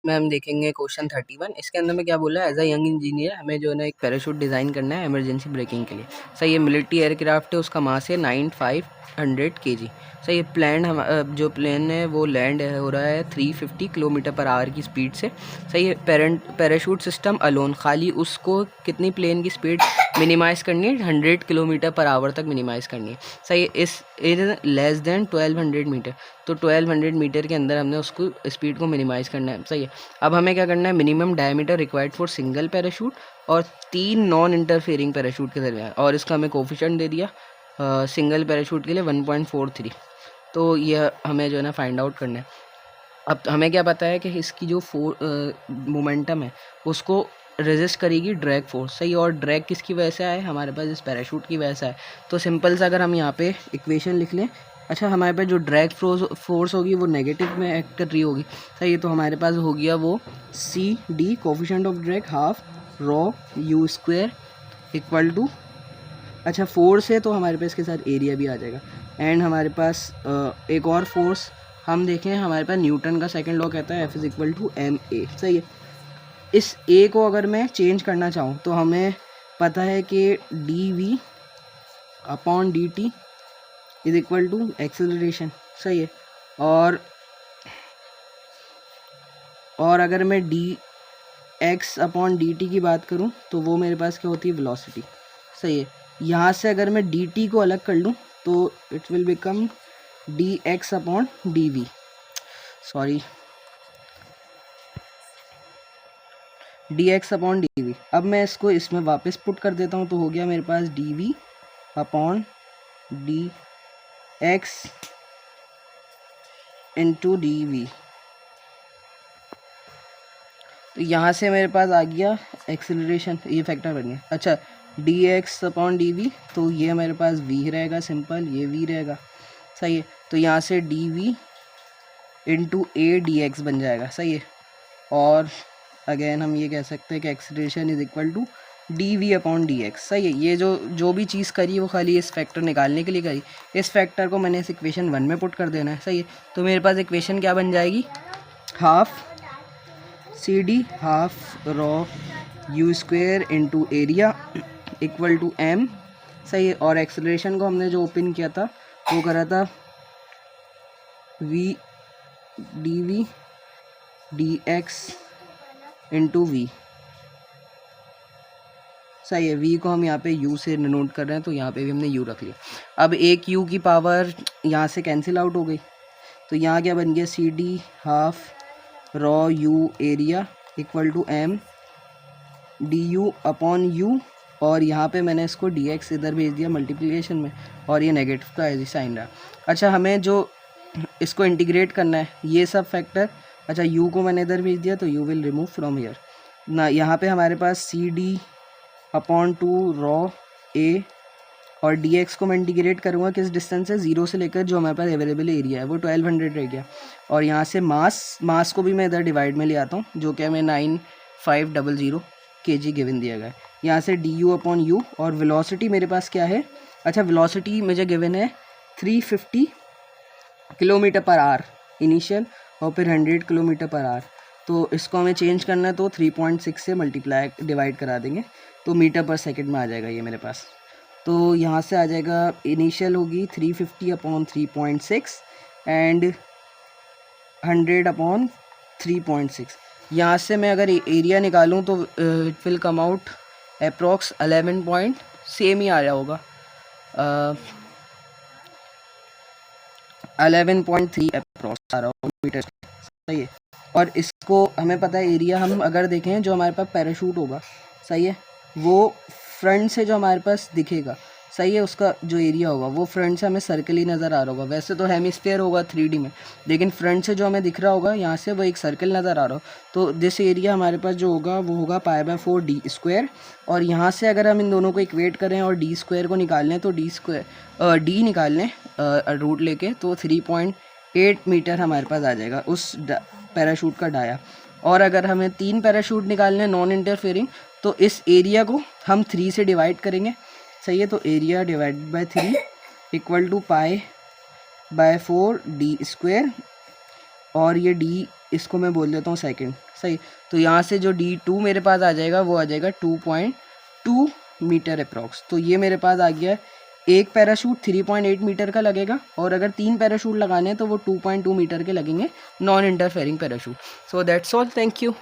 इसमें हम देखेंगे क्वेश्चन 31। इसके अंदर में क्या बोला है, एज अ यंग इंजीनियर हमें जो है ना एक पैराशूट डिज़ाइन करना है इमरजेंसी ब्रेकिंग के लिए। सही, ये मिलिट्री एयरक्राफ्ट है, उसका मास है 9500 kg। सही, ये प्लेन हम जो प्लेन है वो लैंड हो रहा है 350 किलोमीटर पर आवर की स्पीड से। सही है, पैराशूट सिस्टम अलोन, खाली उसको कितनी प्लेन की स्पीड मिनिमाइज़ करनी है, 100 किलोमीटर पर आवर तक मिनिमाइज़ करनी है। सही है, इस लेस देन 1200 मीटर, तो 1200 मीटर के अंदर हमने उसको स्पीड को मिनिमाइज़ करना है। सही है, अब हमें क्या करना है, minimum diameter required for single parachute और 3 नॉन इंटरफेयरिंग पैराशूट के दरमियान, और इसका हमें कोफिशिएंट दे दिया सिंगल पैराशूट के लिए 1.43। तो यह हमें जो है ना फाइंड आउट करना है। अब हमें क्या पता है कि इसकी जो मोमेंटम है उसको रेजिस्ट करेगी ड्रैग फोर्स। सही, और ड्रैग किसकी वजह से आए, हमारे पास इस पैराशूट की वजह से आए। तो सिंपल सा अगर हम यहाँ पे इक्वेशन लिख लें, अच्छा हमारे पास जो ड्रैग फोर्स होगी वो नेगेटिव में एक्ट कर रही होगी। सही है, तो हमारे पास हो गया वो C D coefficient of drag half rho U square equal to, अच्छा फोर्स है तो हमारे पास इसके साथ एरिया भी आ जाएगा। एंड हमारे पास एक और फोर्स हम देखें, हमारे पास न्यूटन का सेकंड लॉ कहता है F is equal to M A. सही है, इस ए को अगर मैं चेंज करना चाहूँ तो हमें पता है कि D V upon D T is equal to acceleration. सही है, और अगर मैं D X upon D T की बात करूँ तो वो मेरे पास क्या होती है, वेलोसिटी। सही है, यहाँ से अगर मैं डी टी को अलग कर लूँ तो it will become D X upon D V, sorry D X upon D V. अब मैं इसको इसमें वापस पुट कर देता हूँ तो हो गया मेरे पास D V upon D X into D V. तो यहाँ से मेरे पास आ गया एक्सेलरेशन, ये फैक्टर बन गया। अच्छा, D X upon D V, तो ये मेरे पास वी रहेगा, सिंपल ये वी रहेगा। सही है, तो यहाँ से D V into A D X बन जाएगा। सही है, और अगेन हम ये कह सकते हैं कि acceleration is equal to D V upon D X. सही है, ये जो भी चीज़ करी वो खाली इस फैक्टर निकालने के लिए करी। इस फैक्टर को मैंने इस इक्वेशन 1 में पुट कर देना है। सही है, तो मेरे पास इक्वेशन क्या बन जाएगी, half C D half rho U square into area equal to M. सही है, और एक्सेलरेशन को हमने जो ओपन किया था वो करा था V D V D X into V. सही है, वी को हम यहाँ पे u से नोट कर रहे हैं तो यहाँ पे भी हमने u रख लिया। अब एक u की पावर यहाँ से कैंसिल आउट हो गई, तो यहाँ क्या बन गया, C D half rho U area equal to M D U upon U, और यहाँ पे मैंने इसको डी एक्स इधर भेज दिया मल्टीप्लिकेशन में, और ये नेगेटिव का एज साइन रहा। अच्छा, हमें जो इसको इंटीग्रेट करना है ये सब फैक्टर, अच्छा u को मैंने इधर भेज दिया तो u will remove from here ना। यहाँ पे हमारे पास C D upon two rho A, और डी एक्स को मैं इंटीग्रेट करूँगा किस डिस्टेंस से, 0 से लेकर जो हमारे पास अवेलेबल एरिया है वो 1200 रह गया। और यहाँ से मास को भी मैं इधर डिवाइड में ले आता हूँ, जो कि हमें 9500 kg गिवन दिया गया है। यहाँ से डी यू अपॉन यू, और वेलोसिटी मेरे पास क्या है, अच्छा वेलोसिटी मुझे गिवन है 350 किलोमीटर पर आवर इनिशियल, और फिर 100 किलोमीटर पर आवर। तो इसको हमें चेंज करना है तो 3.6 से डिवाइड करा देंगे तो मीटर पर सेकंड में आ जाएगा ये मेरे पास। तो यहाँ से आ जाएगा, इनिशियल होगी 350 अपॉन 3.6 एंड 100 अपॉन 3.6। यहाँ से मैं अगर एरिया निकालूँ तो it will come out approx 11 point, same ही आ रहा होगा 11.3 अप्रॉक्स आ रहा होगा मीटर। सही है, और इसको हमें पता है एरिया, हम अगर देखें जो हमारे पास पैराशूट होगा, सही है, वो फ्रंट से जो हमारे पास दिखेगा, सही है, उसका जो एरिया होगा वो फ्रंट से हमें सर्कल ही नज़र आ रहा होगा। वैसे तो हेमिस्फीयर होगा 3D में, लेकिन फ्रंट से जो हमें दिख रहा होगा यहाँ से वो एक सर्कल नज़र आ रहा हो, तो दिस एरिया हमारे पास जो होगा वो होगा π/4 डी स्क्वायर। और यहाँ से अगर हम इन दोनों को इक्वेट करें और डी स्क्वायर को निकाल लें तो डी निकाल लें रूट लेके, तो 3.8 मीटर हमारे पास आ जाएगा उस पैराशूट का डाया। और अगर हमें 3 पैराशूट निकालने नॉन इंटरफेयरिंग, तो इस एरिया को हम 3 से डिवाइड करेंगे। सही है, तो area divided by 3 equal to π/4 D square, और ये डी इसको मैं बोल देता हूँ सेकंड। सही। तो यहाँ से जो D2 मेरे पास आ जाएगा वो आ जाएगा 2.2 मीटर अप्रॉक्स। तो ये मेरे पास आ गया है। एक पैराशूट 3.8 मीटर का लगेगा और अगर 3 पैराशूट लगाने हैं तो वो 2.2 मीटर के लगेंगे, non interfering parachute. So that's all, thank you.